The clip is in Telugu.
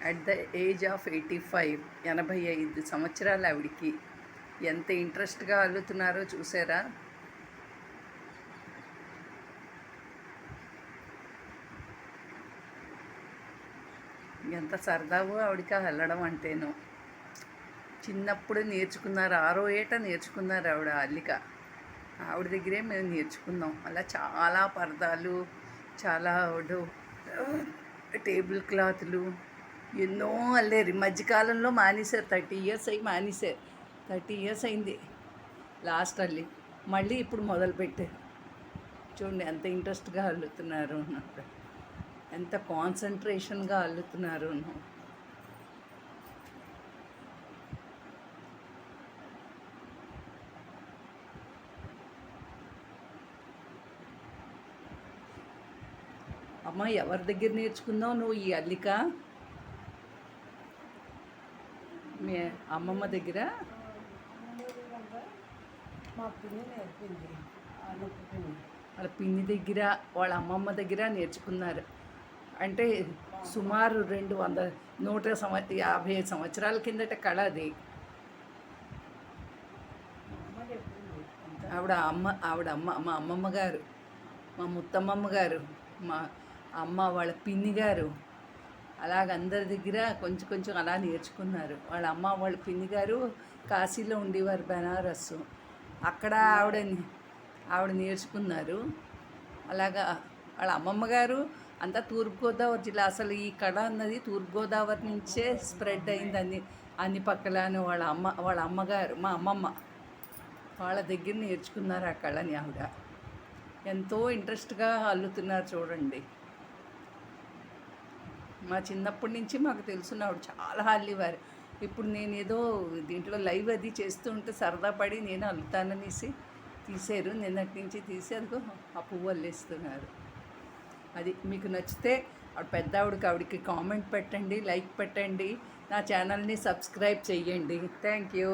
అట్ ద ఏజ్ ఆఫ్ 85 ఆవిడికి ఎంత ఇంట్రెస్ట్గా అల్లుతున్నారో చూసారా. ఎంత సరదావో ఆవిడకి వెళ్ళడం అంటేను. చిన్నప్పుడు నేర్చుకున్నారు, 6వ ఏట నేర్చుకున్నారు ఆవిడ అల్లిక. ఆవిడ దగ్గరే మేము నేర్చుకున్నాం. అలా చాలా పరదాలు, చాలా టేబుల్ క్లాత్లు ఎన్నో అల్లేరు. మధ్యకాలంలో మానేశారు, 30 ఇయర్స్ అయ్యి మానేశారు. 30 ఇయర్స్ అయింది లాస్ట్ అల్లి. మళ్ళీ ఇప్పుడు మొదలుపెట్టారు. చూడండి ఎంత ఇంట్రెస్ట్గా అల్లుతున్నారు, ఎంత కాన్సన్ట్రేషన్గా అల్లుతున్నారు. అమ్మ ఎవరి దగ్గర నేర్చుకున్నావు నువ్వు ఈ అల్లిక? మీ అమ్మమ్మ దగ్గర? వాళ్ళ పిన్ని దగ్గర, వాళ్ళ అమ్మమ్మ దగ్గర నేర్చుకున్నారు. అంటే సుమారు 150 సంవత్సరాల కిందట కళ అది. మా అమ్మమ్మ గారు, మా ముత్తమ్మమ్మ గారు, మా అమ్మ వాళ్ళ పిన్ని గారు, అలాగ అందరి దగ్గర కొంచెం కొంచెం అలా నేర్చుకున్నారు. వాళ్ళ అమ్మ వాళ్ళ పిన్ని గారు కాశీలో ఉండేవారు, బెనారస్. అక్కడ ఆవిడ నేర్చుకున్నారు. అలాగా వాళ్ళ అమ్మమ్మ గారు అంతా తూర్పుగోదావరి జిల్లా. అసలు ఈ కళ అన్నది తూర్పుగోదావరి నుంచే స్ప్రెడ్ అయింది అన్ని పక్కలను. వాళ్ళ అమ్మగారు, మా అమ్మమ్మ వాళ్ళ దగ్గర నేర్చుకున్నారు ఆ కళని. ఆవిడ ఎంతో ఇంట్రెస్ట్గా అల్లుతున్నారు చూడండి. మా చిన్నప్పటి నుంచి మాకు తెలుసున్న చాలా అల్లివారు. ఇప్పుడు నేను ఏదో దీంట్లో లైవ్ అది చేస్తూ ఉంటే సరదా పడి నేను అల్లుతాననేసి తీసారు. నిన్నటి నుంచి తీసి అదిగో ఆ పువ్వు అల్లేస్తున్నారు. అది మీకు నచ్చితే ఆవిడకి కామెంట్ పెట్టండి, లైక్ పెట్టండి, నా ఛానల్ని సబ్స్క్రైబ్ చెయ్యండి. Thank you.